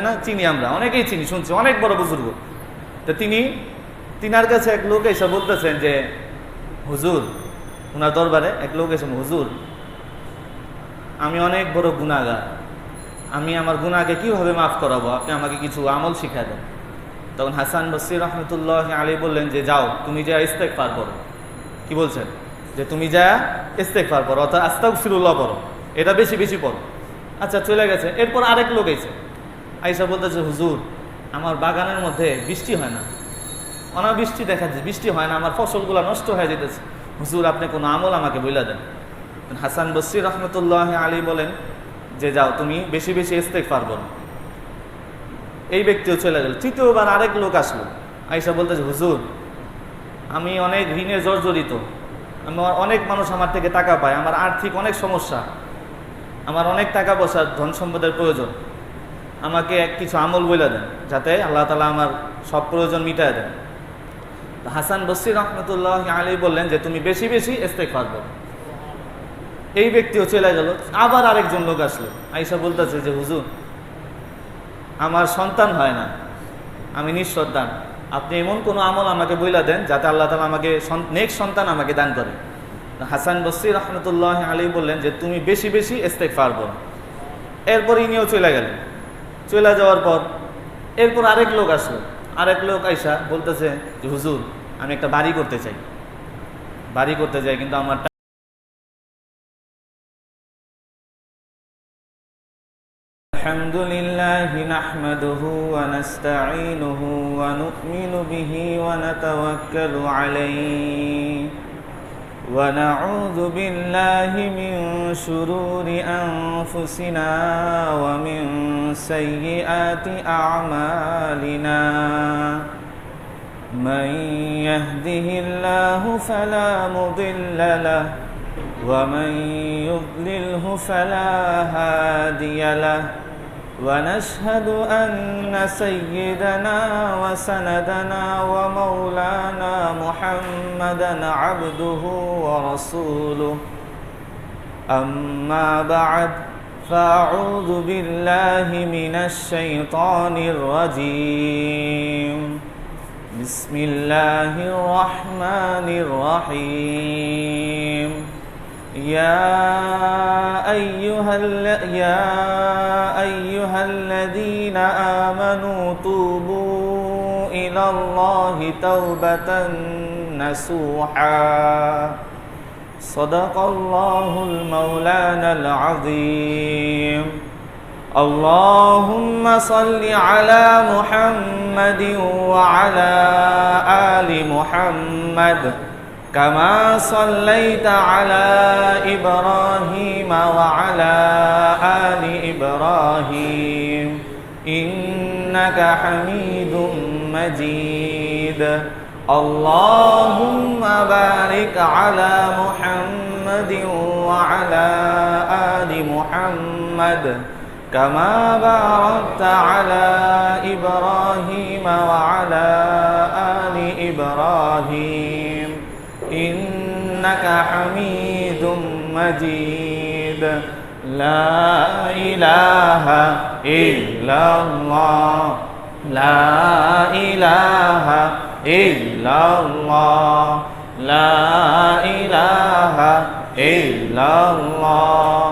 না, চিনি, আমরা অনেকেই চিনি, শুনছি, অনেক বড় বুজুর্গ। তো তিনার কাছে এক লোক এসে বলতেছেন যে হুজুর, ওনার দরবারে এক লোক এসে, হুজুর আমি অনেক বড় গুনাহগার, আমি আমার গুনাহকে কিভাবে মাফ করাবো, আপনি আমাকে কিছু আমল শিখা দেন। তখন হাসান বসরি রহমতুল্লাহ আলী বললেন যে যাও, তুমি যা ইস্তেগফার করো। কি বলছেন? যে তুমি যা ইস্তেগফার করো, অর্থাৎ আস্তাগফিরুল্লাহ পড়ো, এটা বেশি বেশি পড়ো। আচ্ছা, চলে গেছে। এরপর আরেক লোক এসে আইসা বলতেছে, হুজুর আমার বাগানের মধ্যে বৃষ্টি হয় না, অনাবৃষ্টি দেখা যাচ্ছে, বৃষ্টি হয় না, আমার ফসলগুলো নষ্ট হয়ে যেতেছে, হুজুর আপনি কোনো আমল আমাকে বইলা দেন। হাসান বসরি রহমতুল্লাহ আলী বলেন যে যাও, তুমি বেশি বেশি ইস্তেগফার করো। এই ব্যক্তিও চলে গেল। তৃতীয়বার আরেক লোক আসলো, আইসা বলতেছে, হুজুর আমি অনেক ঋণে জর্জরিত, আমার অনেক মানুষ আমার থেকে টাকা পায়, আমার আর্থিক অনেক সমস্যা, আমার অনেক টাকা পয়সা ধন সম্পদের প্রয়োজন, আমাকে কিছু আমল বইলা দেন যাতে আল্লাহ তাআলা আমার সব প্রয়োজন মিটায় দেন। হাসান বসরি রহমতুল্লাহ আলী বললেন যে তুমি বেশি বেশি ইস্তেগফার করো। এই ব্যক্তিও চলে গেল। আবার আরেকজন লোক আসলো, আইসা বলতেছে যে হুজুর আমার সন্তান হয় না, আমি নিঃসন্তান, আপনি এমন কোনো আমল আমাকে বইলা দেন যাতে আল্লাহ তাআলা আমাকে নেক্সট সন্তান আমাকে দান করে। হাসান বসরি রহমতুল্লাহ আলী বললেন যে তুমি বেশি বেশি ইস্তেগফার করো। এরপর ইনিও চলে গেলেন। চলে যাওয়ার পর এরপর আরেক লোক আসলো, আরেক লোক আইসা বলতেছে যে হুজুর আমি একটা বাড়ি করতে চাই, কিন্তু আমার আলহামদুলিল্লাহি নাহমাদুহু ওয়া নাস্তাঈনুহু ওয়া নু'মিনু বিহি ওয়া নাতাওয়াক্কালু আলাইহি ওয়া নাউযু বিল্লাহি মিন শুরুরি আনফুসিনা ওয়া মিন সাইয়্যিআতি আ'মালিনা মান ইয়াহদিহিল্লাহু ফালা মুদিল্লা লাহু ওয়া মান ইউদ্লিলহু ফালা হাদিয়া লাহু ونشهد أن سيدنا وسندنا ومولانا محمدا عبده ورسوله أما بعد فأعوذ بالله من الشيطان الرجيم بسم الله الرحمن الرحيم يا أيها الذين آمنوا توبوا إلى الله توبة نصوحا صدق الله المولانا العظيم اللهم صل على محمد وعلى آل محمد كما صليت على إبراهيم وعلى آل إبراهيم إنك حميد مجيد اللهم بارك على محمد وعلى آل محمد كما باركت على إبراهيم وعلى آل إبراهيم إنك حميد مجيد لا إله إلا الله لا إله إلا الله لا إله إلا الله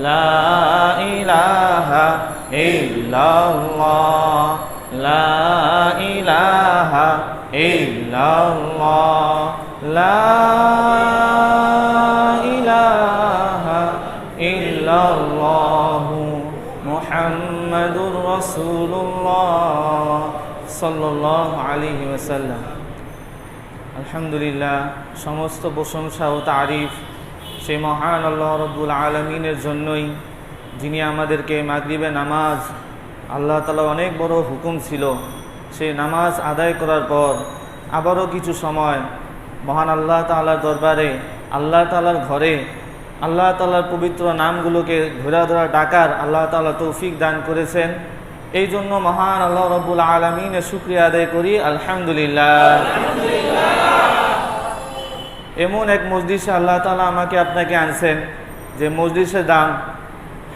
لا إله إلا الله لا إله إلا الله لا إله إلا الله محمد رسول الله صلى الله عليه وسلم আলহামদুলিল্লাহ, সমস্ত প্রশংসা ও তারিফ সেই মহান আল্লাহ রব্বুল আলামিনের জন্যই, যিনি আমাদেরকে মাগরিবে নামাজ, আল্লাহ তাআলা অনেক বড় হুকুম ছিল, সেই নামাজ আদায় করার পর আবারও কিছু সময় মহান আল্লাহ তাআলার দরবারে, আল্লাহ তাআলার ঘরে, আল্লাহ তাআলার পবিত্র নামগুলোকে ধরা ধরা ডাকার আল্লাহ তাআলা তৌফিক দান করেছেন। এই জন্য মহান আল্লাহ রব্বুল আলামিনের শুকরিয়া আদায় করি, আলহামদুলিল্লাহ। এমন এক মজলিসে আল্লাহ তাআলা আমাকে আপনাকে আনছেন যে মজলিসের দাম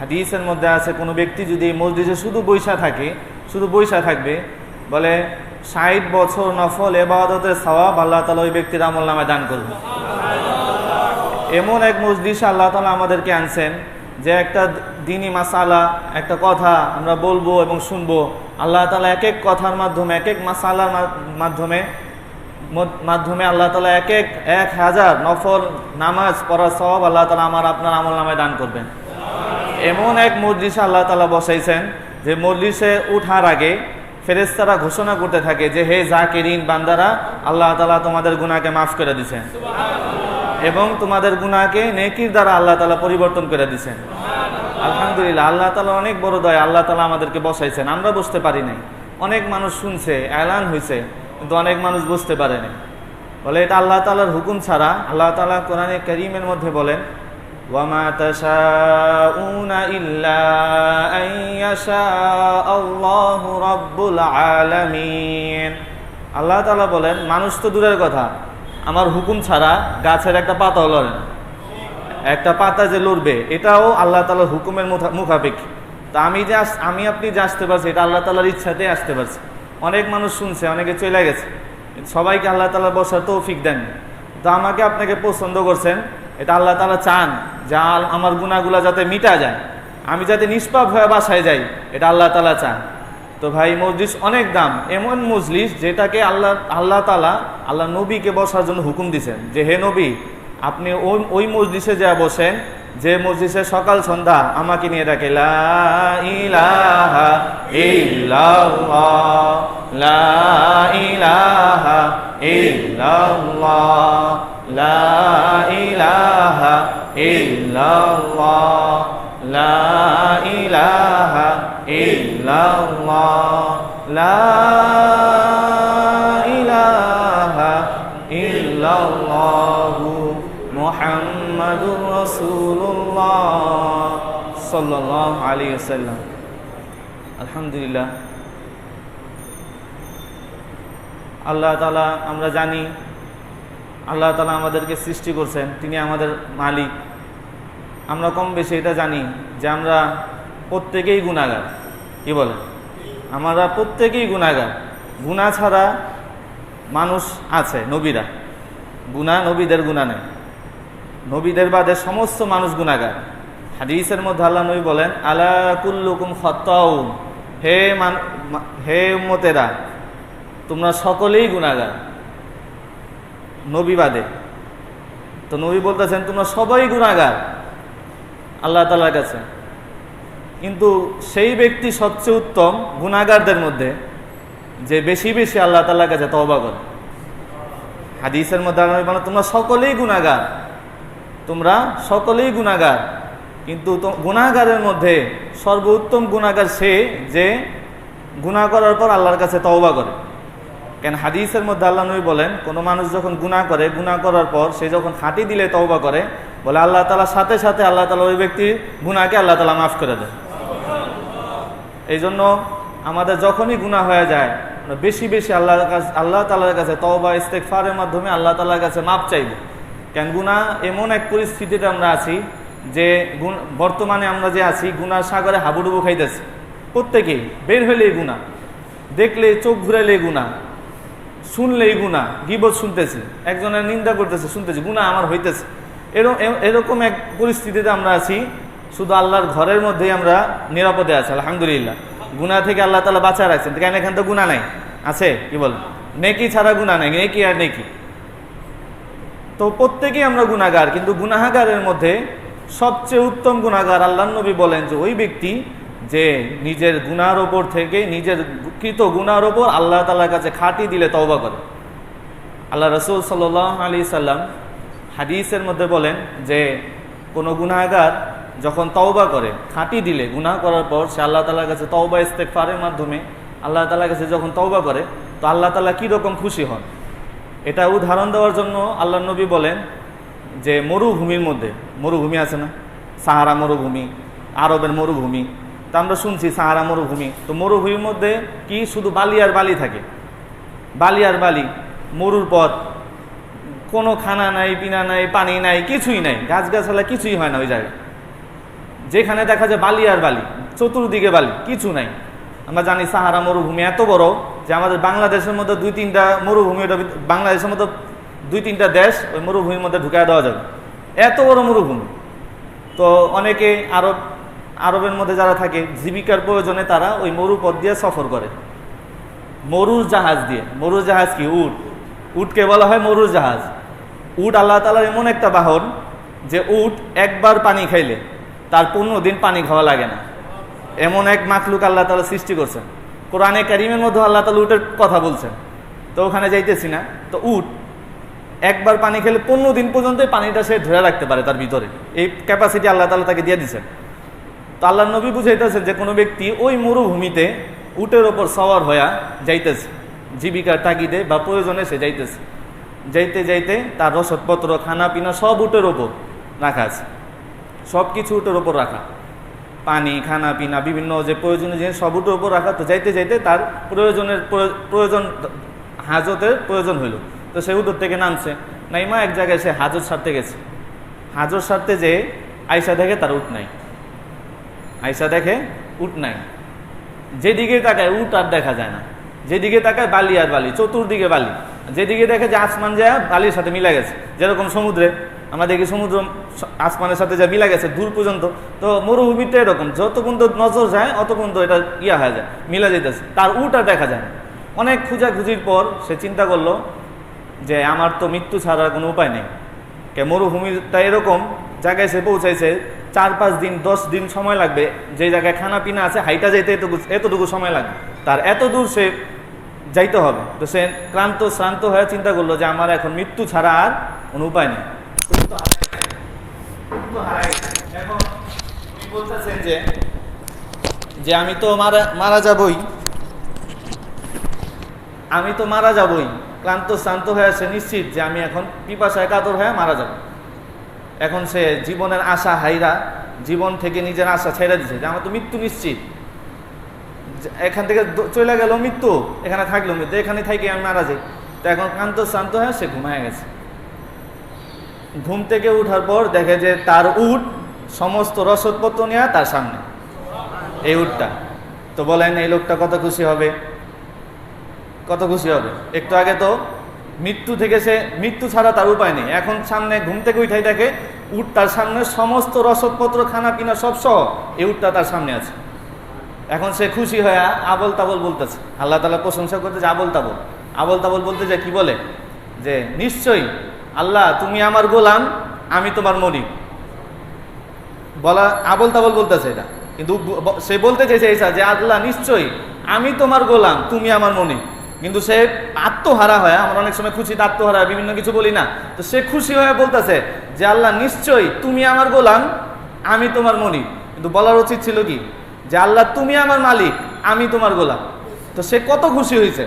হাদিসের মধ্যে আছে, কোনো ব্যক্তি যদি এই মজলিসে শুধু বৈশা থাকে শুধু বৈশা থাকবে, বলে 60 বছর নফল ইবাদতের সওয়াব আল্লাহ তাআলা ওই ব্যক্তির আমলনামায় দান করবে। এমন এক মজলিসে আল্লাহ তাআলা আমাদেরকে আনছেন যে একটা দ্বীনি মাসালা, একটা কথা আমরা বলবো এবং শুনবো। আল্লাহ তাআলা এক এক কথার মাধ্যমে, এক এক মাসালার মাধ্যমে আল্লাহ তাআলা 1000 নফল নামাজ পড়ার সওয়াব আল্লাহ তাআলা আমার আপনার আমলনামায় দান করবেন। এমন এক মজলিসে আল্লাহ তাআলা বসাইছেন যে মজলিসে উঠার আগে ফেরেশতারা ঘোষণা করতে থাকে যে হে জাকিরিন বান্দারা, আল্লাহ তাআলা তোমাদের গুনাহকে মাফ করে দিয়েছেন এবং তোমাদের গুনাহকে নেকির দ্বারা আল্লাহ তাআলা পরিবর্তন করে দিয়েছেন। আলহামদুলিল্লাহ, আল্লাহ তাআলা অনেক বড় দয়া, আল্লাহ তাআলা আমাদেরকে বসাইছেন। আমরা বুঝতে পারি নাই, অনেক মানুষ শুনছে, এলান হয়েছে, কিন্তু অনেক মানুষ বুঝতে পারে নাই। বলে এটা আল্লাহ তাআলার হুকুম ছাড়া। আল্লাহ তাআলা কোরআনে কারীমের মধ্যে বলেন, ওয়ামা তাশাউনা ইল্লা আন ইয়াশা আল্লাহু রাব্বুল আলামিন। আল্লাহ তাআলা বলেন মানুষ তো দূরের কথা, আমার হুকুম ছাড়া গাছের একটা পাতাও লড়ে না। একটা পাতা যে লড়বে এটাও আল্লাহ তাআলার হুকুমের মুখাপেক্ষী। তা আমি আপনি যে আসতে পারছি এটা আল্লাহ তাআলার ইচ্ছাতেই আসতে পারছি। অনেক মানুষ শুনছে, অনেকে চলে গেছে, সবাইকে আল্লাহ তাআলা বসার তৌফিক দেন। তো আমাকে আপনাকে পছন্দ করছেন, এটা আল্লাহ তাআলা চান যে আমার গুনাহগুলা যাতে মিটা যায়, আমি যাতে নিষ্পাপ হয়ে বাসায় যাই, এটা আল্লাহ তাআলা চান। তো ভাই মজলিস অনেক দাম, এমন মজলিস যেটাকে আল্লাহ তাআলা আল্লাহ নবীকে বসার জন্য হুকুম দিয়েছেন যে হে নবী আপনি ওই মজলিসে যা বসেন যে মজলিসে সকাল সন্ধ্যা আমাকে নিয়ে ডাকে লা ইলাহা ইল্লাল্লাহ, লা ইলাহা ইল্লাল্লাহ, লা ইলাহা ইল্লাল্লাহ, লা ইলাহা ইল্লাল্লাহ, লা ইলাহা ইল্লাল্লাহু মুহাম্মাদুর রাসূলুল্লাহ সাল্লাল্লাহু আলাইহি ওয়াসাল্লাম। আলহামদুলিল্লাহ, আল্লাহ তাআলা আমরা জানি আল্লাহ তাআলা আমাদেরকে সৃষ্টি করছেন, তিনি আমাদের মালিক। আমরা কম বেশি এটা জানি যে আমরা প্রত্যেকেই গুনাহগার। কি বলেন? আমরা প্রত্যেকেই গুনাহগার। গুনাহ ছাড়া মানুষ আছে, নবীরা গুনাহ, নবীদের গুনাহ নেই। নবীদের বাদে সমস্ত মানুষ গুনাহগার। হাদিসের মধ্যে আল্লাহ নবী বলেন আলা কুল্লুকুম খাত্তাউন, হে উম্মতেরা তোমরা সকলেই গুনাহগার নবী বাদে। তো নবী বলতেছেন তোমরা সবাই গুনাহগার আল্লাহ তাআলার কাছে। কিন্তু সেই ব্যক্তি সবচেয়ে উত্তম গুনাহগারদের মধ্যে যে বেশি বেশি আল্লাহ তাআলার কাছে তওবা করে। হাদিসের মধ্যে আল্লাহ নবী বলেন তোমরা সকলেই গুনাহগার, তোমরা সকলেই গুনাহগার, কিন্তু গুনাহগারের মধ্যে সর্বোত্তম গুনাহগার সে যে গুনাহ করার পর আল্লাহর কাছে তওবা করে। কেন হাদিসের মধ্যে আল্লাহ নবী বলেন কোনো মানুষ যখন গুনাহ করে, গুনাহ করার পর সে যখন খাঁটি দিলে তওবা করে, বলে আল্লাহ তাআলার সাথে সাথে আল্লাহ তাআলা ওই ব্যক্তির গুনাহকে আল্লাহ তাআলা মাফ করে দেয়। এই জন্য আমাদের যখনই গুনাহ হয়ে যায় বেশি বেশি আল্লাহ তাআলার কাছে তওবা ইস্তেগফারের মাধ্যমে আল্লাহ তাআলার কাছে মাপ চাইব। কেন গুনাহ এমন এক পরিস্থিতিতে আমরা আছি যে বর্তমানে আমরা যে আছি গুনার সাগরে হাবুডুবু খাইতেছি। প্রত্যেকেই বের হইলেই গুনাহ, দেখলে চোখ ঘুরাইলেই গুনাহ, শুনলেই গুনাহ, গীবত শুনতেছি, একজনের নিন্দা করতেছে শুনতেছি, গুনাহ আমার হইতেছে। এরকম এক পরিস্থিতিতে আমরা আছি। শুধু আল্লাহর ঘরের মধ্যেই আমরা নিরাপদে আছি আলহামদুলিল্লাহ। গুনাহ থেকে আল্লাহ তাআলা বাঁচায় রাখছেন। কেন এখানে তো গুনাহ নাই, আছে কি বলেন? নেকি ছাড়া গুনাহ নাই, নেকি আর নেকি। তো প্রত্যেকেই আমরা গুনাহগার, কিন্তু গুনাহগারের মধ্যে সবচেয়ে উত্তম গুনাহগার আল্লাহর নবী বলেন যে ওই ব্যক্তি যে নিজের গুনার ওপর থেকে, নিজের কৃত গুনার ওপর আল্লাহ তাআলার কাছে খাঁটি দিলে তওবা করে। আল্লাহ রাসূল সাল্লাল্লাহু আলাইহি সাল্লাম হাদিসের মধ্যে বলেন যে কোনো গুনাহগার যখন তওবা করে, খাঁটি দিলে, গুনাহ করার পর সে আল্লাহ তাআলার কাছে তওবা ইস্তেগফারের মাধ্যমে আল্লাহ তাআলার কাছে যখন তওবা করে, তো আল্লাহ তাআলা কীরকম খুশি হন এটা উদাহরণ দেওয়ার জন্য আল্লাহ নবী বলেন যে মরুভূমির মধ্যে, মরুভূমি আছে না, সাহারা মরুভূমি, আরবের মরুভূমি, তা আমরা শুনছি সাহারা মরুভূমি। তো মরুভূমির মধ্যে কি শুধু বালি আর বালি থাকে, বালি আর বালি, মরুর পথ, কোনো খানা নাই, পিনা নাই, পানি নাই, কিছুই নাই, গাছগাছালা কিছুই হয় না ওই জায়গায়। যেখানে দেখা যায় বালি আর বালি, চতুর্দিকে বালি, কিছু নাই। আমরা জানি সাহারা মরুভূমি এত বড় যে আমাদের বাংলাদেশের মধ্যে 2-3টা মরুভূমি, বাংলাদেশের মধ্যে 2-3টা দেশ ওই মরুভূমির মধ্যে ঢুকায় দেওয়া যাবে, এত বড় মরুভূমি। তো অনেকে আরবের মধ্যে যারা থাকে জীবিকার প্রয়োজনে তারা ওই মরুপথ দিয়ে সফর করে মরুর জাহাজ দিয়ে। মরুর জাহাজ কি? উট। উটকে বলা হয় মরুর জাহাজ। উট আল্লাহ তাআলার এমন একটা বাহন যে উট একবার পানি খাইলে তার 15 দিন পানি খাওয়া লাগে না, এমন এক মাখলুক আল্লাহ তাআলা সৃষ্টি করছেন। কোরআনে কারীমের মধ্যে আল্লাহ তাআলা উটের কথা বলছেন, তো ওখানে যাইতেছি না। তো উট একবার পানি খেলে 15 দিন পর্যন্ত পানিটা সে ধরে রাখতে পারে তার ভিতরে, এই ক্যাপাসিটি আল্লাহ তাআলা তাকে দিয়ে দিচ্ছেন। তো আল্লাহ নবী বুঝাইতেছেন যে কোনো ব্যক্তি ওই মরুভূমিতে উটের ওপর সওয়ার হইয়া যাইতেছে, জীবিকার তাগিদে বা প্রয়োজনে সে যাইতেছে, যাইতে যাইতে তার রসদপত্র খানা পিনা সব উটের ওপর রাখা আছে, সব কিছু উটের ওপর রাখা, পানি খানা পিনা বিভিন্ন যে প্রয়োজনীয় জিনিস সব উটের ওপর রাখা। তো যাইতে যাইতে তার প্রয়োজন হাজতের প্রয়োজন হইল, তো সে উটের থেকে নামছে, নাইমা এক জায়গায় সে হাজত সারতে গেছে। হাজত সারতে যে আয়সা দেখে তার উট নাই, আয়সা দেখে উট নাই। যেদিকে তাকায় উট আর দেখা যায় না, যেদিকে তাকায় বালি আর বালি, চতুর্দিকে বালি। যেদিকে দেখে যে আসমান যায় বালির সাথে মিলা গেছে, যেরকম সমুদ্রে আমরা দেখি সমুদ্র আসমানের সাথে যা মিলা গেছে দূর পর্যন্ত, তো মরুভূমিটা এরকম, যত পর্যন্ত নজর যায় অত পর্যন্ত এটা হয়ে যায়, মিলা যেতেছে। তার উট আর দেখা যায় না। অনেক খোঁজাখুঁজির পর সে চিন্তা করলো যে আমার তো মৃত্যু ছাড়ার কোনো উপায় নেই। মরুভূমিটা এরকম জায়গায় সে পৌঁছাইছে 4-5 দিন 10 দিন সময় লাগবে, যে জায়গায় খানা পিনা আছে হাইটা যাইতে এতটুকু সময় লাগবে, তার এত দূর সে যাইতে হবে। তো সে ক্লান্ত শ্রান্ত হয়ে চিন্তা করলো যে আমার এখন মৃত্যু ছাড়া আর কোনো উপায় নেই। এখন উনি বলতেছেন যে আমি তো মারা যাবই, আমি তো মারা যাবই। ক্লান্ত শ্রান্ত হয়ে সে নিশ্চিত যে আমি এখন পিপাসায় কাতর হয়ে মারা যাব। এখন সে জীবনের আশা হাইরা, জীবন থেকে নিজের আশা ছেড়ে দিছে যে আমার তো মৃত্যু নিশ্চিত, এখান থেকে চলে গেল মৃত্যু, এখানে থাকলো মৃত্যু, এখানে থাকি আমি মারা যাই। তো এখন ক্লান্ত শ্রান্ত হয়ে সে ঘুমায় গেছে। ঘুম থেকে উঠার পর দেখে যে তার উট সমস্ত রসদপত্র নিয়ে তার সামনে, এই উটটা। তো বলেন এই লোকটা কত খুশি হবে, কত খুশি হবে। একটু আগে তো মৃত্যু থেকে সে মৃত্যু ছাড়া তার উপায় নেই, এখন সামনে ঘুম থেকে উঠাই দেখে উট তার সামনে, সমস্ত রসদপত্র খানা পিনা সব সহ এই উটটা তার সামনে আছে। এখন সে খুশি হয়ে আবল তাবল বলতেছে, আল্লাহ তাআলা প্রশংসা করতেছে আবল তাবল। আবল তাবল বলতে যে কি বলে যে নিশ্চয়ই আল্লাহ তুমি আমার গোলাম, আমি তোমার মনিব। বলা আবল তাবল বলতেছে এটা, কিন্তু সে বলতে চাইছে এইসা যে আল্লাহ নিশ্চয়ই আমি তোমার গোলাম, তুমি আমার মনিব। কিন্তু সে আত্মহারা হয়, আমরা অনেক সময় খুশিতে আত্মহারা বিভিন্ন কিছু বলি না, তো সে খুশি হয়ে বলতেছে যে আল্লাহ নিশ্চয়ই তুমি আমার গোলাম, আমি তোমার মনিব। কিন্তু বলার উচিত ছিল কি যে আল্লাহ তুমি আমার মালিক, আমি তোমার গোলাম। তো সে কত খুশি হয়েছে।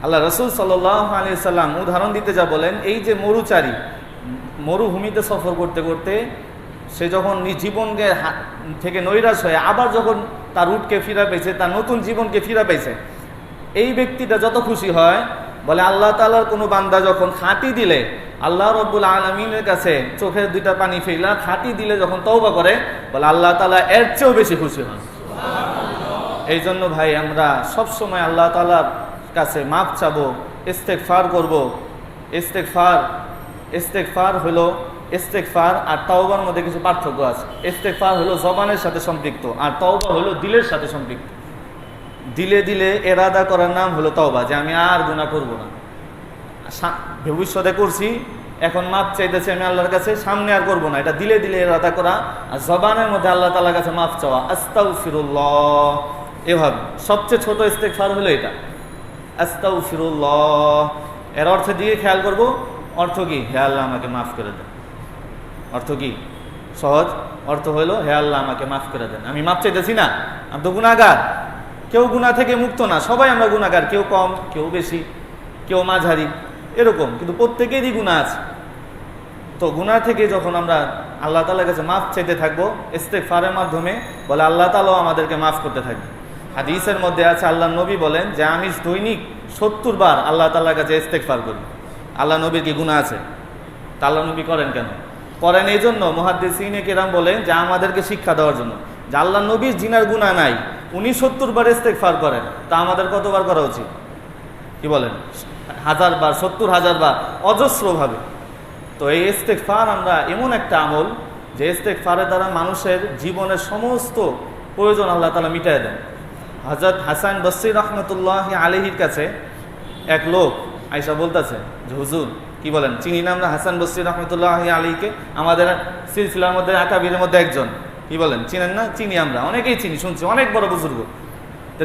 আল্লাহ রাসূল সাল্লাল্লাহু আলাইহি সাল্লাম উদাহরণ দিতে যা বলেন, এই যে মরুচারী মরুভূমিতে সফর করতে করতে সে যখন জীবনকে থেকে নৈরাশ হয়ে আবার যখন তার উটকে ফিরা পেয়েছে, তার নতুন জীবনকে ফিরা পেয়েছে, এই ব্যক্তিটা যত খুশি হয়। বলে আল্লাহ তাআলার কোনো বান্দা যখন খাঁটি দিলে, আল্লাহ রাব্বুল আলামিনের কাছে চোখের 2টা পানি ফেলা খাঁটি দিলে যখন তওবা করে, বলে আল্লাহ তাআলা এর চেয়েও বেশি খুশি হন। এই জন্য ভাই আমরা সবসময় আল্লাহ তাআলার কাছে মাফ চাবো, ইস্তেগফার করব। ইস্তেগফার হলো, ইস্তেগফার আর তওবার মধ্যে কিছু পার্থক্য আছে। ইস্তেগফার হলো জবানের সাথে সম্পৃক্ত, আর তওবা হলো দিলের সাথে সম্পৃক্ত। দিলে দিলে এরাদা করার নাম হলো তওবা, যে আমি আর গুনাহ করব না, ভবিষ্যতে করছি এখন মাফ চাইতেছি আমি আল্লাহর কাছে, সামনে আর করব না, এটা দিলে দিলে এরাদা করা। আর জবানের মধ্যে আল্লাহ তাআলার কাছে মাফ চাওয়া, আস্তাগফিরুল্লাহ। এভাবে সবচেয়ে ছোট ইস্তেগফার হলো এটা, আস্তাগফিরুল্লাহ। এর অর্থের দিকে খেয়াল করব। অর্থ কি? হে আল্লাহ আমাকে মাফ করে দেন। অর্থ কি? সহজ অর্থ হলো হে আল্লাহ আমাকে মাফ করে দেন। আমি মাফ চাইতেছি না, আমি তো গুনাহগার, কেউ গুনাহ থেকে মুক্ত না, সবাই আমরা গুনাহগার, কেউ কম কেউ বেশি, কেউ মাঝারি এরকম, কিন্তু প্রত্যেকেরই গুনাহ আছে। তো গুনাহ থেকে যখন আমরা আল্লাহ তাআলার কাছে মাফ চাইতে থাকবো ইস্তেগফারের মাধ্যমে, বলে আল্লাহ তাআলাও আমাদেরকে মাফ করতে থাকবে। হাদিসের মধ্যে আছে, আল্লাহ নবী বলেন যে আমি দৈনিক 70 বার আল্লাহ তাআলার কাছে ইস্তেগফার করি। আল্লাহ নবীর কি গুনাহ আছে? তা আল্লাহ নবী করেন কেন? করেন এই জন্য মুহাদ্দিসিনে কেরাম বলেন যে আমাদেরকে শিক্ষা দেওয়ার জন্য, যে আল্লাহ নবীর জিনার গুনাহ নাই, উনি 70 বার ইস্তেগফার করেন, তা আমাদের কতবার করা উচিত? কি বলেন? 1000 বার, 70,000 বার, অজস্রভাবে। তো এই ইস্তেগফার আমরা এমন একটা আমল যে ইস্তেগফারের দ্বারা মানুষের জীবনের সমস্ত প্রয়োজন আল্লাহ তাআলা মিটায় দেন। হযরত হাসান বসরি রহমতুল্লাহি আলাইহির কাছে এক লোক আয়েশা বলতেছে যে হুজুর, কি বলেন, চিনি না আমরা হাসান বসরি রহমতুল্লাহি আলাইহিকে? আমাদের সিলসিলার মধ্যে আকাবিরের মধ্যে একজন। কি বলেন, চিনেন না? চিনি, আমরা অনেকেই চিনি, শুনছি, অনেক বড় বুজুর্গ। তো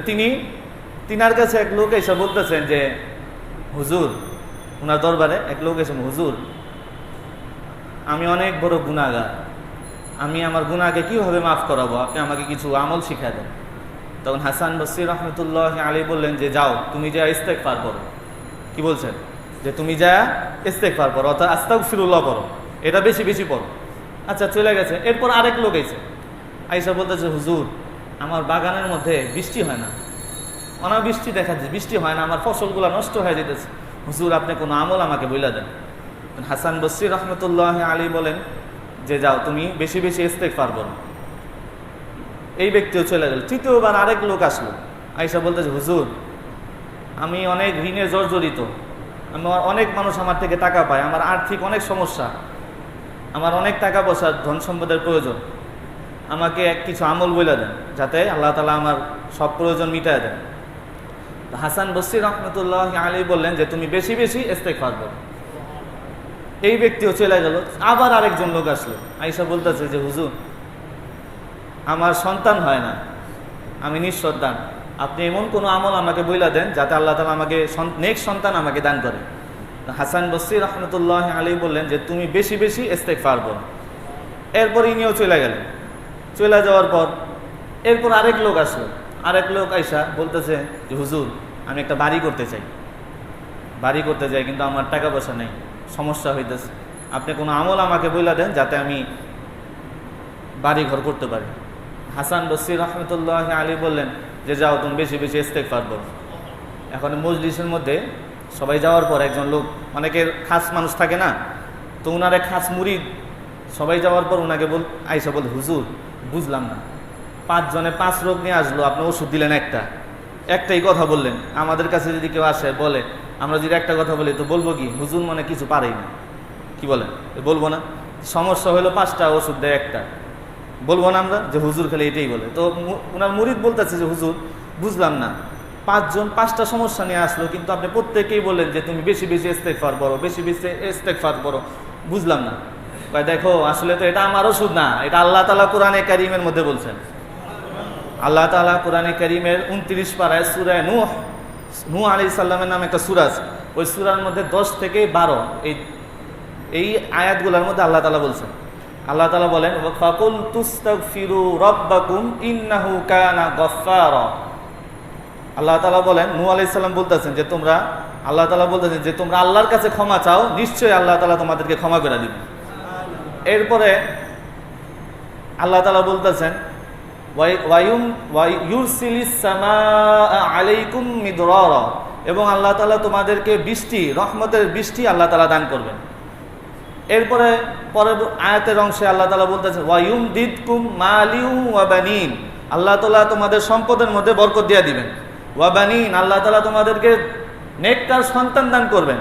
তিনার কাছে এক লোক এসে বলতেছেন যে হুজুর, ওনার দরবারে এক লোক এসে, হুজুর আমি অনেক বড় গুনাহগার, আমি আমার গুনাহকে কিভাবে মাফ করাবো, আপনি আমাকে কিছু আমল শিখায় দেন। তখন হাসান বসরি রহমতুল্লাহ আলী বললেন যে যাও, তুমি যা ইস্তেগফার করো। কি বলছেন? যে তুমি যা ইস্তেগফার করো, অর্থাৎ আস্তাগফিরুল্লাহ পড়ো, এটা বেশি বেশি পড়ো। আচ্ছা, চলে গেছে। এরপর আরেক লোক এসে আইসা বলতেছে হুজুর, আমার বাগানের মধ্যে বৃষ্টি হয় না, অনাবৃষ্টি দেখা যাচ্ছে, বৃষ্টি হয় না, আমার ফসলগুলো নষ্ট হয়ে যেতেছে, হুজুর আপনি কোনো আমল আমাকে বইলা দেন। হাসান বসরি রহমতুল্লাহ আলী বলেন যে যাও, তুমি বেশি বেশি ইস্তেগফার করো। এই ব্যক্তিও চলে গেল। তৃতীয়বার আরেক লোক আসলো, আইসা বলতেছে হুজুর আমি অনেক ঋণে জর্জরিত, আমার অনেক মানুষ আমার থেকে টাকা পায়, আমার আর্থিক অনেক সমস্যা, আমার অনেক টাকা পয়সার ধন সম্পদের প্রয়োজন, আমাকে কিছু আমল বইলা দেন যাতে আল্লাহ তাআলা আমার সব প্রয়োজন মিটায় দেন। হাসান বসরি রহমতুল্লাহ আলী বললেন যে তুমি বেশি বেশি ইস্তেগফার করো। এই ব্যক্তিও চলে গেল। আবার আরেকজন লোক আসলো, আয়েশা বলতেছে যে হুজুর আমার সন্তান হয় না, আমি নিঃসন্তান, আপনি এমন কোনো আমল আমাকে বইলা দেন যাতে আল্লাহ তাআলা আমাকে নেক্সট সন্তান আমাকে দান করে। হাসান বসরি রহমতুল্লাহ আলী বললেন যে তুমি বেশি বেশি ইস্তেগফার করো। এরপর ইনিও চলে গেলেন। চলে যাওয়ার পর এরপর আরেক লোক আসলো, আরেক লোক আইসা বলতেছে যে হুজুর আমি একটা বাড়ি করতে চাই, কিন্তু আমার টাকা পয়সা নেই, সমস্যা হইতেছে, আপনি কোনো আমল আমাকে বইলা দেন যাতে আমি বাড়ি ঘর করতে পারি। হাসান বসরি রহমতুল্লাহ আলী বললেন যে যাও, তুমি বেশি বেশি ইস্তেগফার করো। এখন মজলিসের মধ্যে সবাই যাওয়ার পর একজন লোক, অনেকের খাস মানুষ থাকে না, তো উনার এক খাস মুরিদ, সবাই যাওয়ার পর উনাকে আইসা বল হুজুর বুঝলাম না, 5 জনে 5 রোগ নিয়ে আসলো, আপনি ওষুধ দিলেন একটাই কথা বললেন, আমাদের কাছে যদি কেউ আসে বলে, আমরা যদি একটা কথা বলি তো বলবো কি হুজুর মনে কিছু পারেই না। কি বলেন? বলবো না? সমস্যা হলো 5টা, ওষুধ দেয় একটা, বলবো না আমরা যে হুজুর খালি এটাই বলে? তো উনার মুরিদ বলতেছে যে হুজুর বুঝলাম না, 5 জন 5টা সমস্যা নিয়ে আসলো, কিন্তু আপনি প্রত্যেকেই বললেন যে তুমি বেশি বেশি ইস্তেগফার করো, বেশি বেশি ইস্তেগফার করো, বুঝলাম না। দেখো আসলে তো এটা আমার ওষুধ না, এটা আল্লাহ তাআলা কোরআনে কারীমের মধ্যে বলছেন। আল্লাহ তাআলা কোরআনে কারীমের 29 পারায় সূরা নূহ আলাইহিস সালামের নামে একটা সূরা আছে, ওই সূরার মধ্যে 10 থেকে 12 এই আয়াতগুলোর মধ্যে আল্লাহ তাআলা বলছেন। আল্লাহ তাআলা বলেন ফাকুল তুস্তাগফিরু রাব্বাকুম ইন্নাহু কানা গফফারা। আল্লাহ তাআলা বলেন, নূহ আলাইহিস সালাম বলতেছেন যে আল্লাহ তাআলা বলতেছেন যে তোমরা আল্লাহর কাছে ক্ষমা চাও, নিশ্চয়ই আল্লাহ তাআলা তোমাদেরকে ক্ষমা করে দিবেন। এরপরে আল্লাহ তাআলা বলতেছেন এবং আল্লাহ তাআলা তোমাদেরকে রহমতের বৃষ্টি আল্লাহ তাআলা দান করবেন। এরপরে পরের আয়াতের অংশে আল্লাহ তাআলা বলতেছেন ওয়ায়ুমদিদকুম মালিউ ওয়া বানিন, আল্লাহ তাআলা তোমাদের সম্পদের মধ্যে বরকত দিয়ে দিবেন। ওয়া বানিন, আল্লাহ তাআলা তোমাদেরকে নেককার সন্তান দান করবেন।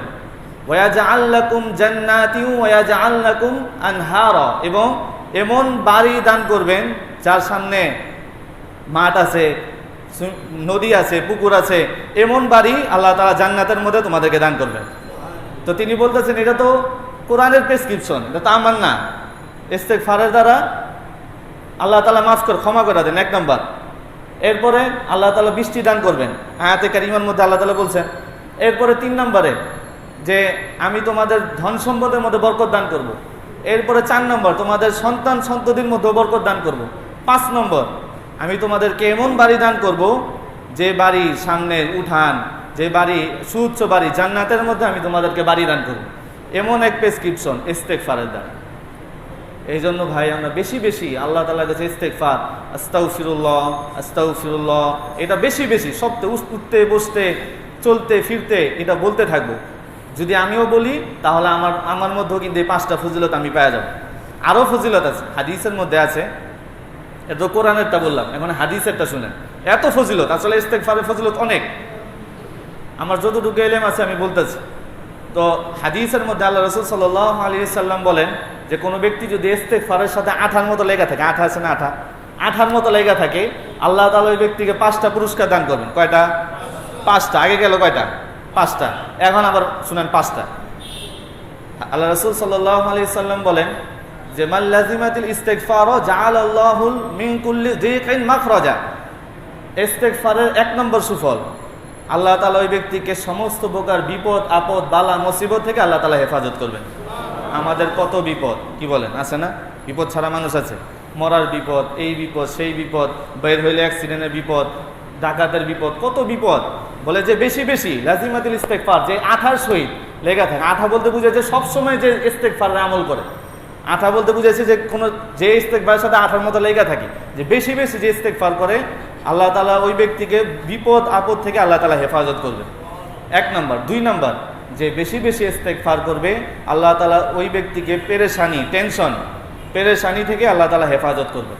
ওয়ায়াজআল লাকুম জান্নাতিন ওয়ায়াজআল লাকুম আনহারা, এবং এমন বাড়ি দান করবেন যার সামনে মাঠ আছে, নদী আছে, পুকুর আছে, এমন বাড়ি আল্লাহ তাআলা জান্নাতের মধ্যে তোমাদেরকে দান করবেন। তো তিনি বলতেছেন এটা তো কোরআনের প্রেসক্রিপশন, এটা তো আমার না। ইস্তেগফারের দ্বারা আল্লাহ তাআলা ক্ষমা করে দেন, 1 নম্বর। এরপরে আল্লাহ তাআলা বৃষ্টি দান করবেন, আয়াতে কারিমার মধ্যে আল্লাহ তাআলা বলছেন। এরপরে 3 নম্বরে যে আমি তোমাদের ধন সম্পদের মধ্যে বরকত দান করব। এরপরে 4 নম্বর তোমাদের সন্তান সন্ততির মধ্যে বরকত দান করব। 5 নম্বর আমি তোমাদেরকে এমন বাড়ি দান করব যে বাড়ির সামনের উঠান, যে বাড়ি সুউচ্চ বাড়ি, জান্নাতের মধ্যে আমি তোমাদেরকে বাড়ি দান করব। এমন এক প্রেসক্রিপশন ইস্তেগফারের দ্বারা। এই জন্য ভাই আমরা বেশি বেশি আল্লাহ তাআলার কাছে ইস্তেগফার, আস্তাগফিরুল্লাহ আস্তাগফিরুল্লাহ, এটা বেশি বেশি সবতে উঠতে বসতে চলতে ফিরতে এটা বলতে থাকবো। যদি আমিও বলি তাহলে আমার মধ্যেও কিন্তু এই 5টা ফজিলত আমি পেয়ে যাব। আরও ফজিলত আছে, হাদিসের মধ্যে আছে। এটা তো কোরআনেরটা বললাম, এখন হাদিসেরটা শুনেন। এত ফজিলত, আসলে ইস্তেগফারের ফজিলত অনেক, আমার যতটুকু ইলম আছে আমি বলতেছি। তো হাদিসের মধ্যে আল্লাহ রাসূল সাল্লাল্লাহু আলাইহি সাল্লাম বলেন যে কোনো ব্যক্তি যদি ইস্তেগফারের সাথে আঠার মতো লেগে থাকে, আঠা আছে না, আঠার মতো লেগে থাকে, আল্লাহ তাআলা ওই ব্যক্তিকে 5টা পুরস্কার দান করবেন। কয়টা? 5টা। আগে গেল কয়টা? 5টা। এখন আবার শুনেন 5টা। আল্লাহ রাসূল সাল্লাল্লাহু আলাইহি সাল্লাম বলেন যে মান লাযিমাতিল ইস্তিগফার জাআলাল্লাহু মিন কুল্লি যিকিন মাখরাজা। ইস্তিগফারের 1 নম্বর সুফল, আল্লাহ তাআলা ওই ব্যক্তিকে সমস্ত প্রকার বিপদ আপদ বালা মুসিবত থেকে আল্লাহ তাআলা হেফাজত করবেন। আমাদের কত বিপদ, কি বলেন, আছে না? বিপদ ছাড়া মানুষ আছে? মরার বিপদ, এই বিপদ সেই বিপদ, বের হইলে অ্যাক্সিডেন্টের বিপদ, ডাকাতের বিপদ, কত বিপদ। বলে যে বেশি বেশি লাযিমাতুল ইস্তিগফার, যে আঠার সহিত লেগে থাকে। আঠা বলতে বুঝাচ্ছে সবসময় যে ইস্তিগফারের আমল করে। আঠা বলতে বুঝাচ্ছে যে কোনো যে ইস্তিগফারের সাথে আঠার মতো লেগে থাকে, যে বেশি বেশি যে ইস্তিগফার করে, আল্লাহ তাআলা ওই ব্যক্তিকে বিপদ আপদ থেকে আল্লাহ তাআলা হেফাজত করবে। 1 নম্বর। 2 নম্বর, যে বেশি বেশি ইস্তিগফার করবে, আল্লাহ তাআলা ওই ব্যক্তিকে পেরেশানি থেকে আল্লাহ তাআলা হেফাজত করবে।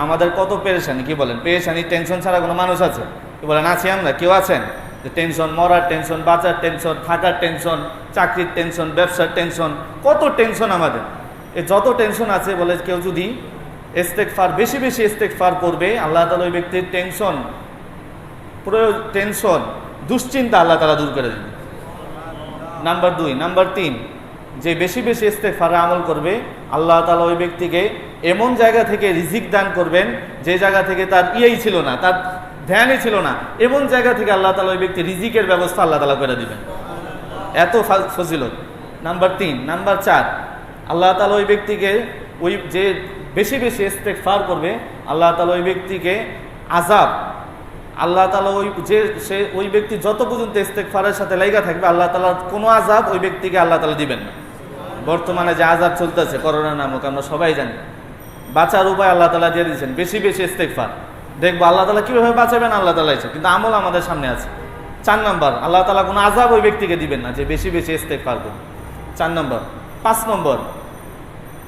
আমাদের কত পেরেশানি, কি বলেন? পেরেশানি টেনশন ছাড়া কোনো মানুষ আছে? কি বলেন, আছি আমরা? কেউ আছেন? যে টেনশন, মরার টেনশন, বাঁচার টেনশন, থাকার টেনশন, চাকরির টেনশন, ব্যবসার টেনশন, কত টেনশন আমাদের। এই যত টেনশন আছে, বলে কেউ যদি ইস্তিগফার বেশি বেশি ইস্তিগফার করবে, আল্লাহ তাআলা ওই ব্যক্তির টেনশন, দুশ্চিন্তা আল্লাহ তাআলা দূর করে দেবে। নাম্বার 2। নাম্বার 3, যে বেশি বেশি ইস্তিগফারে আমল করবে, আল্লাহ তাআলা ওই ব্যক্তিকে এমন জায়গা থেকে রিজিক দান করবেন যে জায়গা থেকে তার ছিল না, তার ধ্যানই ছিল না, এমন জায়গা থেকে আল্লাহ তাআলা ওই ব্যক্তি রিজিকের ব্যবস্থা আল্লাহ তাআলা করে দিবেন। এত ফজিলত। নাম্বার 3। নাম্বার 4, আল্লাহ তাআলা ওই ব্যক্তিকে, ওই যে বেশি বেশি ইস্তিগফার করবে, আল্লাহ তাআলা ওই ব্যক্তিকে আযাব, আল্লাহ তাআলা ওই ব্যক্তি যত পর্যন্ত ইস্তিগফারের সাথে লাগা থাকবে, আল্লাহ তাআলা কোনো আযাব ওই ব্যক্তিকে আল্লাহ তাআলা দিবেন না। বর্তমানে যে আযাব চলতেছে করোনা নামক, আমরা সবাই জানি, বাঁচার উপায় আল্লাহ তাআলা দিয়ে দিয়েছেন, বেশি বেশি ইস্তিগফার। দেখবো আল্লাহ তাআলা কিভাবে বাঁচাবেন, আল্লাহ তাআলা ইচ্ছা, কিন্তু আমল আমাদের সামনে আছে। 4 নম্বর, আল্লাহ তাআলা কোনো আযাব ওই ব্যক্তিকে দিবেন না যে বেশি বেশি ইস্তিগফার করবে। 4 নম্বর। 5 নম্বর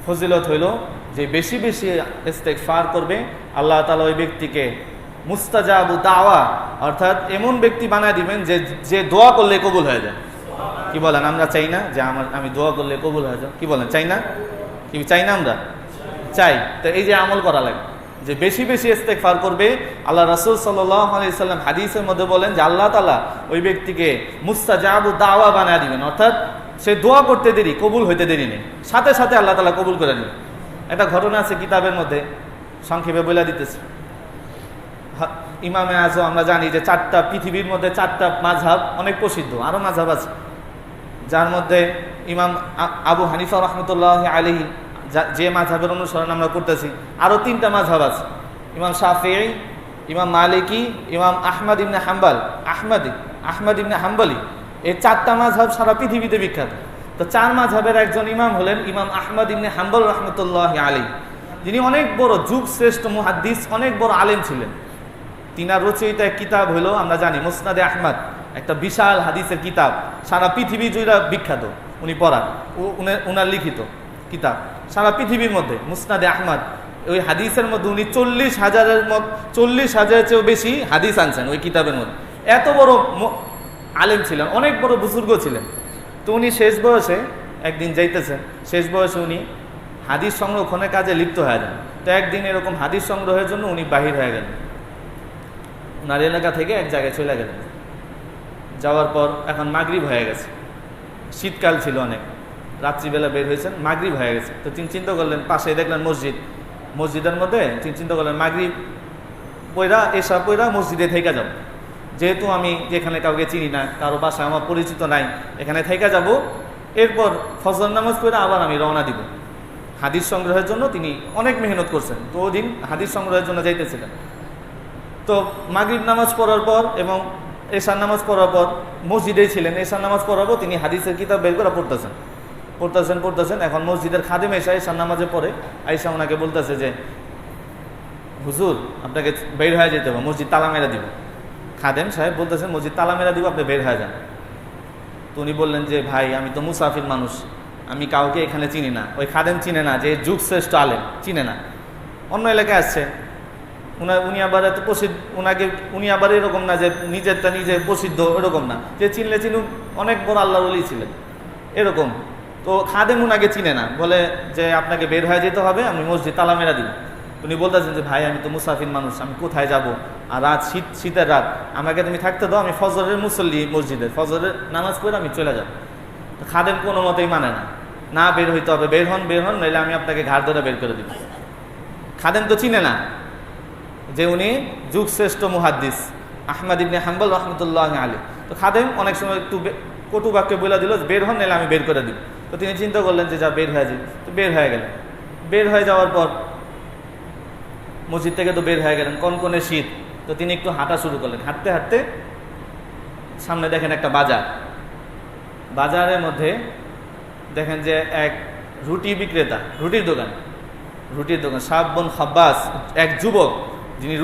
ফজিলত হইল যে বেশি বেশি ইস্তিগফার করবে, আল্লাহ তাআলা ওই ব্যক্তিকে মুস্তাজাবু দাওয়া, অর্থাৎ এমন ব্যক্তি বানায় দিবেন যে দোয়া করলে কবুল হয়ে যায়। কি বলেন, আমরা চাই না যে আমি দোয়া করলে কবুল হয়ে যায়? কি বলেন, চাই না? কি চাই না? আমরা চাই। তো এই যে আমল করা লাগে, যে বেশি বেশি ইস্তিগফার করবে, আল্লাহ রাসূল সাল্লাল্লাহু আলাইহি সাল্লাম হাদিসের মধ্যে বলেন যে আল্লাহ তাআলা ওই ব্যক্তিকে মুস্তাজাবু দাওয়া বানায় দিবেন, অর্থাৎ সে দোয়া করতে দেরি, কবুল হইতে দেরি নেই, সাথে সাথে আল্লাহ তাআলা কবুল করে নেবেন। একটা ঘটনা আছে কিতাবের মধ্যে, সংক্ষেপে বলে দিতেছি। ইমামে আজম, আমরা জানি যে পৃথিবীর মধ্যে 4টা মাযহাব অনেক প্রসিদ্ধ, আরো মাযহাব আছে, যার মধ্যে ইমাম আবু হানিফা রাহমাতুল্লাহি আলাইহি যে মাযহাবের অনুসরণ আমরা করতেছি, আরো 3টা মাযহাব আছে, ইমাম শাফিঈ, ইমাম মালিকি, ইমাম আহমদ ইবনে হাম্বলি। এই 4টা মাযহাব সারা পৃথিবীতে বিখ্যাত। তো 4 মাযহাবের একজন ইমাম হলেন ইমাম আহমদ ইবনে হাম্বল রাহমাতুল্লাহি আলাইহি, যিনি অনেক বড় যুগ শ্রেষ্ঠ মুহাদ্দিস, অনেক বড় আলেম ছিলেন। তিনার রচিত এক কিতাব হলো, আমরা জানি, মুসনাদে আহমদ, একটা বিশাল হাদিসের কিতাব, সারা পৃথিবী জুড়ে বিখ্যাত। উনি পড়ান, উনার লিখিত কিতাব সারা পৃথিবীর মধ্যে, মুসনাদে আহমদ। ওই হাদিসের মধ্যে উনি 40,000-এর চেয়েও বেশি হাদিস আনছেন ওই কিতাবের মধ্যে। এত বড় আলেম ছিলেন, অনেক বড় বুজুর্গ ছিলেন। তো উনি শেষ বয়সে একদিন যাইতেছেন, শেষ বয়সে উনি হাদিস সংরক্ষণের কাজে লিপ্ত হয়ে যান। তো একদিন এরকম হাদিস সংগ্রহের জন্য উনি বাহির হয়ে গেলেন, ওনার এলাকা থেকে এক জায়গায় চলে গেলেন। যাওয়ার পর এখন মাগরিব হয়ে গেছে, শীতকাল ছিল অনেক, রাত্রিবেলা বের হয়েছেন, মাগরিব হয়ে গেছে। তো তিনি চিন্তা করলেন, পাশে দেখলেন মসজিদের মধ্যে তিনি চিন্তা করলেন মাগরিব এসা পয়রা মসজিদে থেকে যাব, যেহেতু আমি এখানে কাউকে চিনি না, কারো বাসা আমার পরিচিত নাই, এখানে থেকে যাব, এরপর ফজর নামাজ পড়ে আবার আমি রওনা দিব। হাদিস সংগ্রহের জন্য তিনি অনেক মেহনত করছেন। তো ওদিন হাদিস সংগ্রহের জন্য যাইতেছিলেন। তো মাগরিব নামাজ পড়ার পর এবং এশার নামাজ পড়ার পর মসজিদেই ছিলেন। এশার নামাজ পড়ার পর তিনি হাদিসের কিতাব বের করে পড়তেছেন। এখন মসজিদের খাদেম এশার নামাজে পড়ে আয়েশা ওনাকে বলতেছে যে হুজুর, আপনাকে বের হয়ে যেতে হবে, মসজিদ তালা মেরা দিব। খাদেম সাহেব বলতেছেন মসজিদ তালা মেরা দিব, আপনি বের হয়ে যান। তো উনি বললেন যে ভাই, আমি তো মুসাফির মানুষ, আমি কাউকে এখানে চিনি না। ওই খাদেম চিনে না, যে যুগ শ্রেষ্ঠ আলেম চিনে না, অন্য এলাকায় আসছে। উনি আবার এত প্রসিদ্ধ, উনি আবার এরকম না যে নিজেরটা নিজে প্রসিদ্ধ, এরকম না, যে চিনলে চিনুক, অনেক বড় আল্লাহর ওলি ছিলেন এরকম। তো খাদেম উনাকে চিনে না, বলে যে আপনাকে বের হয়ে যেতে হবে, আমি মসজিদ তালা মেরা দিব। উনি বলতেছেন যে ভাই আমি তো মুসাফির মানুষ, আমি কোথায় যাব, আর রাত শীতের রাত, আমাকে তুমি থাকতে দাও, আমি ফজরের মুসল্লি মসজিদের, ফজরের নামাজ পড়ে আমি চলে যাব। তো খাদেম কোনো মতেই মানে না, না বের হইতে হবে, বের হন নইলে আমি আপনাকে ঘাড় ধরে বের করে দিব। খাদেম তো চিনে না যে উনি যুগ শ্রেষ্ঠ মুহাদ্দিস আহমদ ইবনে হাম্বল রহমতুল্লাহ আলী। তো খাদেম অনেক সময় একটু কটু বাক্যে বলে দিল বের হন নাহলে আমি বের করে দিব। তো তিনি চিন্তা করলেন যে যা বের হয়ে যাই, তো বের হয়ে গেলেন। বের হয়ে যাওয়ার পর মসজিদ থেকে তো বের হয়ে গেলেন, কনকনে শীত। তো তিনি একটু হাঁটা শুরু করলেন, হাঁটতে হাঁটতে সামনে দেখেন একটা বাজার, বাজারের মধ্যে দেখেন যে এক রুটি বিক্রেতা, রুটির দোকান সাবন খাব্বাস, এক যুবক যিনি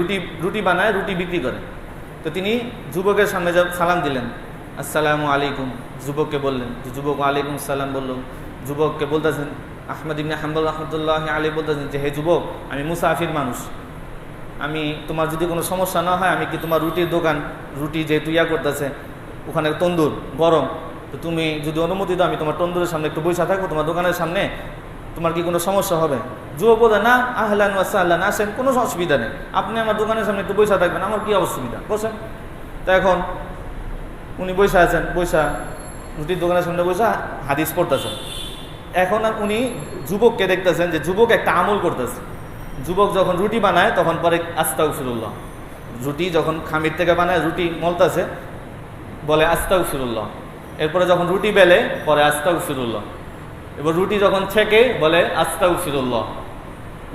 রুটি বানায়, রুটি বিক্রি করে। তো তিনি যুবকের সামনে সালাম দিলেন, আসসালামু আলাইকুম, যুবককে বললেন। যুবক আলাইকুম সালাম বলল। যুবককে বলতেছেন আহমদ ইবনে হাম্বল রহমতুল্লাহ আলী বলতেছেন যে হে যুবক, আমি মুসাফির মানুষ, আমি তোমার যদি কোনো সমস্যা না হয়, আমি কি তোমার রুটির দোকান, রুটি যেহেতু করতেছে ওখানে তন্দুর গরম, তো তুমি যদি অনুমতি দাও আমি তোমার তন্দুরের সামনে একটু বসে থাকবো, তোমার দোকানের সামনে, তোমার কি কোনো সমস্যা হবে? যুবক বলে না, আহলান ওয়াসাহলান, আসেন, কোনো অসুবিধা নেই, আপনি আমার দোকানের সামনে একটু বসে থাকবেন, আমার কি অসুবিধা, বসেন। তো এখন উনি বসে আছেন, রুটির দোকানের সামনে বসে হাদিস পড়তেছেন। এখন উনি যুবককে দেখতেছেন যে যুবক একটা আমল করতেছে। যুবক যখন রুটি বানায় তখন পরে আস্তাগফিরুল্লাহ, রুটি যখন খামির থেকে বানায়, রুটি মলতেছে, বলে আস্তাগফিরুল্লাহ। এরপরে যখন রুটি বেলে পরে আস্তাগফিরুল্লাহ। এবার রুটি যখন ছেঁকে বলে আস্তাগফিরুল্লাহ।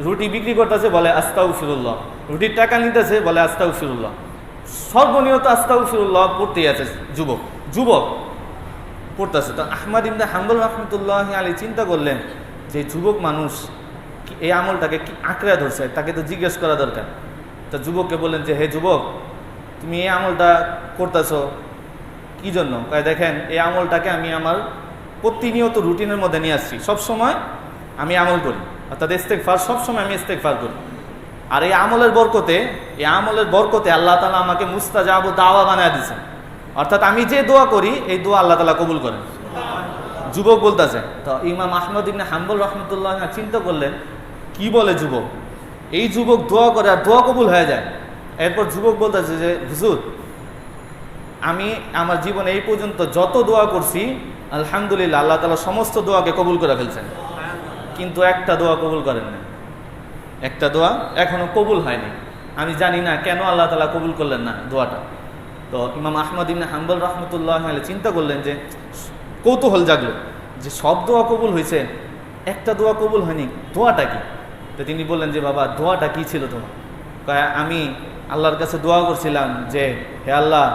রুটি বিক্রি করতেছে বলে আস্তাগফিরুল্লাহ। রুটির টাকা নিতেছে বলে আস্তাগফিরুল্লাহ। সর্বনিয়ত আস্তাগফিরুল্লাহ পড়তেই আছে যুবক পড়তেছে। তো আহমদ ইবনে হাম্বল রহমতুল্লাহ আলী চিন্তা করলেন যে যুবক মানুষ এই আমলটাকে কি আঁকড়ে ধরছে, তাকে তো জিজ্ঞেস করা দরকার। তো যুবককে বললেন যে হে যুবক, তুমি এই আমলটা করতেছো কি জন্য? দেখেন এই আমলটাকে আমি আমার প্রতিনিয়ত রুটিনের মধ্যে নিয়ে আসছি, সবসময় আমি আমল করি, অর্থাৎ ইস্তেগফার, সবসময় আমি ইস্তেগফার করি। আর এই আমলের বরকতে আল্লাহ তাআলা আমাকে মুস্তাজাবু দাওয়া বানায় দিয়েছেন, অর্থাৎ আমি যে দোয়া করি এই দোয়া আল্লাহ তাআলা কবুল করেন। যুবক বলতেছে। তো ইমাম আহমদ ইবনে হাম্বল রহমতুল্লাহ চিন্তা করলেন কি বলে যুবক, এই যুবক দোয়া করে আর দোয়া কবুল হয়ে যায়। এরপর যুবক বলতেছে যে হুজুর, আমি আমার জীবনে এই পর্যন্ত যত দোয়া করছি আলহামদুলিল্লাহ আল্লাহ তাআলা সমস্ত দোয়াকে কবুল করে ফেলছেন, কিন্তু একটা দোয়া কবুল করেন না, একটা দোয়া এখনো কবুল হয়নি। আমি জানি না কেন আল্লাহ তাআলা কবুল করলেন না দোয়াটা। তো ইমাম আহমদ ইবনে হাম্বল রহমতুল্লাহ চিন্তা করলেন, যে কৌতূহল জাগলো যে সব দোয়া কবুল হয়েছে, একটা দোয়া কবুল হয়নি, দোয়াটা কি? তো তিনি বললেন যে বাবা, দোয়াটা কি ছিল তোমার? আমি আল্লাহর কাছে দোয়া করছিলাম যে হে আল্লাহ,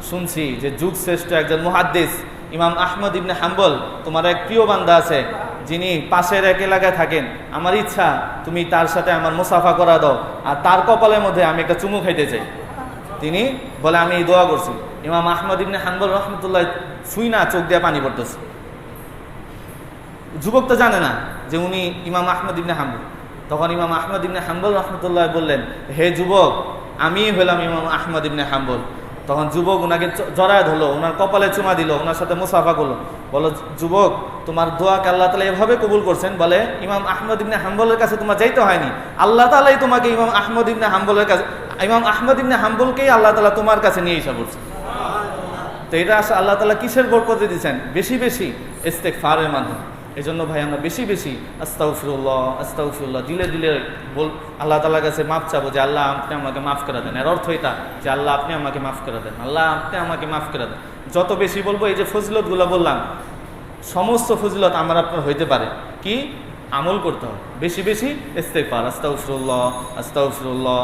শুনছি যে যুগ শ্রেষ্ঠ একজন মুহাদ্দিস ইমাম আহমদ ইবনে হাম্বল, তোমার এক প্রিয় বান্দা আছে যিনি পাশের এক এলাকায় থাকেন, আমার ইচ্ছা তুমি তার সাথে আমার মুসাফা করা দাও, আর তার কপালের মধ্যে আমি একটা চুমু খাইতে চাই। তিনি বলে আমি এই দোয়া করছি। ইমাম আহমদ ইবনে হাম্বল রহমতুল্লাহ ছুঁই না, চোখ দিয়ে পানি পড়তেছে। যুবক তো জানে না যে উনি ইমাম আহমদ ইবনে হাম্বল। তখন ইমাম আহমদ ইবনে হাম্বল রহমতুল্লাহ বললেন, হে যুবক, আমি হলাম ইমাম আহমদ ইবনে হাম্বল। তখন যুবক ওনাকে জড়ায় ধরলো, ওনার কপালে চুমা দিল, ওনার সাথে মুসাফা করলো। বলো যুবক, তোমার দোয়াকে আল্লাহ তাআলা এভাবে কবুল করছেন, বলে ইমাম আহমদ ইবনে হাম্বলের কাছে তোমার যাইতে হয়নি, আল্লাহ তাআলাই তোমাকে ইমাম আহমদ ইবনে হাম্বলকেই আল্লাহ তাআলা তোমার কাছে নিয়ে এসে পড়ছে। তো এটা আল্লাহ তাআলা কিসের বরকতে দিচ্ছেন? বেশি বেশি ইস্তেগফারের মাধ্যমে। এই জন্য ভাই আমরা বেশি বেশি আস্তাগফিরুল্লাহ দিলে আল্লাহ তাআলার কাছে মাফ চাবো, যে আল্লাহ আপনি আমাকে মাফ করে দেন। এর অর্থ এটা যে আল্লাহ আপনি আমাকে মাফ করে দেন, আল্লাহ আপনি আমাকে মাফ করে দেন। যত বেশি বলবো, এই যে ফজিলতগুলো বললাম, সমস্ত ফজিলত আমার আপনার হইতে পারে কি? আমল করতে হবে, বেশি বেশি ইস্তেগফার, আস্তাগফিরুল্লাহ,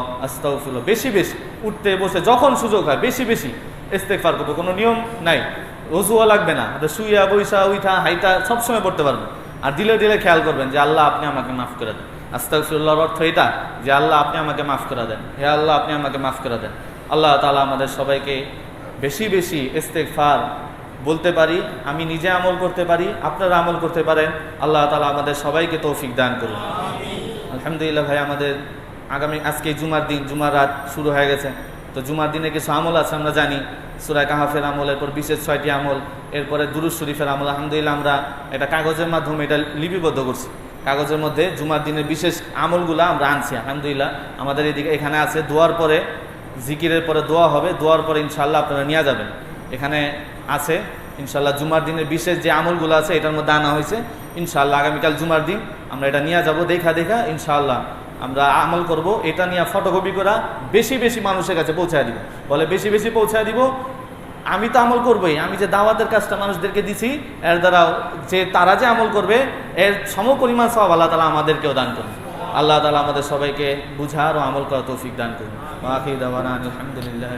বেশি বেশি উঠতে বসে যখন সুযোগ হয় বেশি বেশি ইস্তেগফার করবো। কোনো নিয়ম নাই, রজুও লাগবে না, শুইয়া বৈশা উঠা হাইটা সবসময় পড়তে পারবেন। আর দিলে দিলে খেয়াল করবেন যে আল্লাহ আপনি আমাকে মাফ করে দেন। আস্তাগফিরুল্লাহর অর্থ এটা যে আল্লাহ আপনি আমাকে মাফ করে দেন, হে আল্লাহ আপনি আমাকে মাফ করে দেন। আল্লাহ তাআলা আমাদের সবাইকে বেশি বেশি ইস্তেগফার বলতে পারি, আমি নিজে আমল করতে পারি, আপনারা আমল করতে পারেন। আল্লাহ তাআলা আমাদের সবাইকে তৌফিক দান করুন। আলহামদুলিল্লাহ ভাই, আমাদের আজকে জুমার দিন, জুমার রাত শুরু হয়ে গেছে। তো জুমার দিনে কিছু আমল আছে আমরা জানি, সূরা কাহাফের আমল, এরপর বিশেষ 6টি আমল, এরপরে দুরূদ শরীফের আমল। আলহামদুলিল্লাহ আমরা এটা কাগজের মাধ্যমে এটা লিপিবদ্ধ করছি। কাগজের মধ্যে জুমার দিনের বিশেষ আমলগুলো আমরা আনছি। আলহামদুলিল্লাহ আমাদের এদিকে এখানে আছে। দোয়ার পরে, জিকিরের পরে দোয়া হবে, দোয়ার পরে ইনশাআল্লাহ আপনারা নিয়ে যাবেন। এখানে আছে ইনশাআল্লাহ জুমার দিনের বিশেষ যে আমলগুলো আছে এটার মধ্যে আনা হয়েছে। ইনশাআল্লাহ আগামীকাল জুমার দিন আমরা এটা নিয়ে যাব, দেখা ইনশাআল্লাহ আমরা আমল করব। এটা নিয়ে ফটোকপি করা বেশি বেশি মানুষের কাছে পৌঁছায় দিব, বলে বেশি বেশি পৌঁছায় দিব। আমি তো আমল করবই, আমি যে দাওয়াতের কাজটা মানুষদেরকে দিছি এর দ্বারা যে তারা যে আমল করবে এর সমপরিমাণ সওয়াব আল্লাহ তাআলা আমাদেরকেও দান করুন। আল্লাহ তাআলা আমাদের সবাইকে বুঝার ও আমল করার তৌফিক দান করুন। ওয়া আখিরু দাওয়ানা আলহামদুলিল্লাহ।